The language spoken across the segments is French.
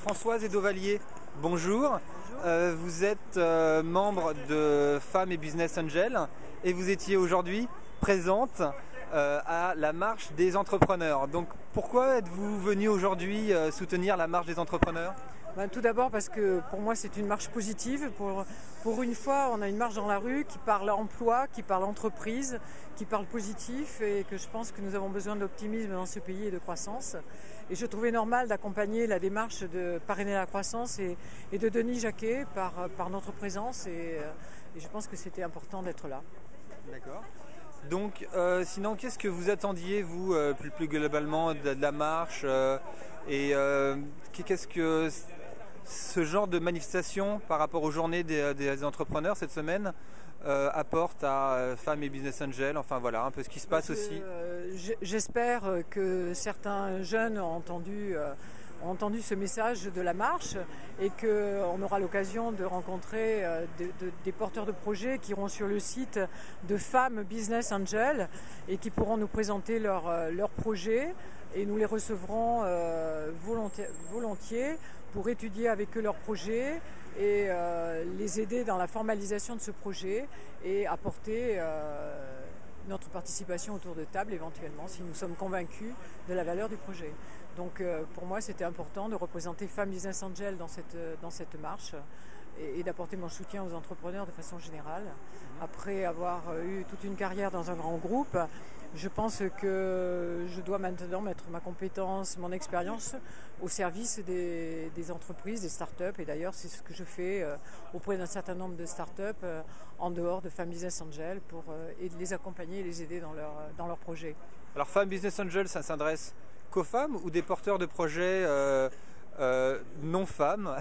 Françoise Edovalier, bonjour. Vous êtes membre de Femmes et Business Angel et vous étiez aujourd'hui présente à la marche des entrepreneurs. Donc pourquoi êtes-vous venue aujourd'hui soutenir la marche des entrepreneurs ? Tout d'abord parce que pour moi c'est une marche positive. Pour une fois on a une marche dans la rue qui parle emploi, qui parle entreprise, qui parle positif et que je pense que nous avons besoin d'optimisme dans ce pays et de croissance. Et je trouvais normal d'accompagner la démarche de parrainer la croissance et de Denis Jacquet par notre présence et je pense que c'était important d'être là. D'accord. Donc sinon qu'est-ce que vous attendiez vous plus globalement de la marche et qu'est-ce que ce genre de manifestation par rapport aux journées des entrepreneurs cette semaine apporte à Femmes et Business Angel, enfin voilà un peu ce qui se passe aussi. J'espère que certains jeunes ont entendu ce message de la marche et qu'on aura l'occasion de rencontrer des porteurs de projets qui iront sur le site de Femmes Business Angel et qui pourront nous présenter leurs projets et nous les recevrons volontiers pour étudier avec eux leurs projets et les aider dans la formalisation de ce projet et apporter notre participation autour de table éventuellement si nous sommes convaincus de la valeur du projet. Donc pour moi c'était important de représenter Femmes Business Angel dans cette marche et d'apporter mon soutien aux entrepreneurs de façon générale. Après avoir eu toute une carrière dans un grand groupe, je pense que je dois maintenant mettre ma compétence, mon expérience au service des entreprises, des startups. Et d'ailleurs, c'est ce que je fais auprès d'un certain nombre de startups en dehors de Femmes Business Angel pour les accompagner et les aider dans leurs projets. Alors Femmes Business Angel, ça s'adresse qu'aux femmes ou des porteurs de projets non femmes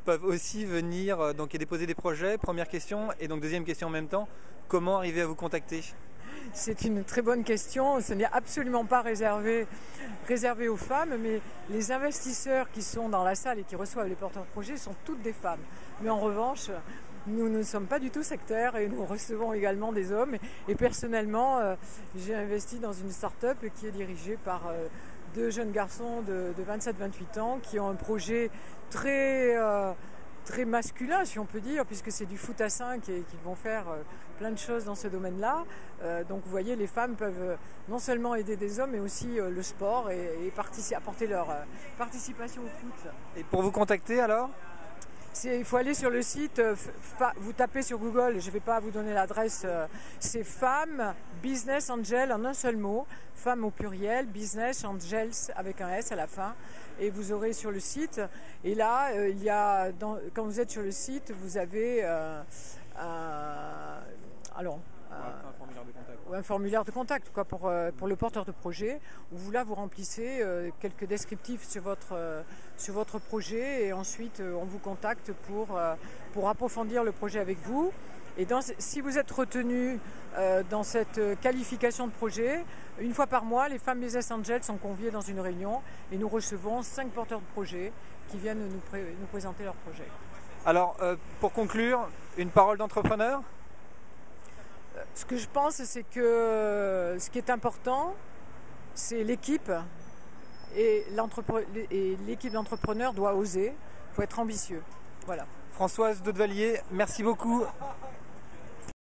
peuvent aussi venir donc, et déposer des projets? Première question. Et donc deuxième question en même temps, comment arriver à vous contacter? C'est une très bonne question. Ce n'est absolument pas réservé aux femmes, mais les investisseurs qui sont dans la salle et qui reçoivent les porteurs de projets sont toutes des femmes. Mais en revanche, nous ne sommes pas du tout sectaires et nous recevons également des hommes. Et personnellement, j'ai investi dans une start-up qui est dirigée par deux jeunes garçons de 27-28 ans qui ont un projet très masculin, si on peut dire, puisque c'est du foot à 5 et qu'ils vont faire plein de choses dans ce domaine-là. Donc vous voyez, les femmes peuvent non seulement aider des hommes, mais aussi le sport et apporter leur participation au foot. Et pour vous contacter alors ? Il faut aller sur le site, vous tapez sur Google, je ne vais pas vous donner l'adresse, c'est Femmes Business Angel en un seul mot, Femmes au pluriel, Business Angels avec un S à la fin, et vous aurez sur le site, et là, quand vous êtes sur le site, vous avez un formulaire de contact quoi, pour le porteur de projet où vous remplissez quelques descriptifs sur votre projet et ensuite on vous contacte pour approfondir le projet avec vous. Et si vous êtes retenu dans cette qualification de projet, une fois par mois, les Femmes Business Angels sont conviées dans une réunion et nous recevons 5 porteurs de projets qui viennent nous présenter leur projet. Alors, pour conclure, une parole d'entrepreneur ? Ce que je pense, c'est que ce qui est important, c'est l'équipe. Et l'équipe d'entrepreneurs doit oser, il faut être ambitieux. Voilà. Françoise Edovalier, merci beaucoup.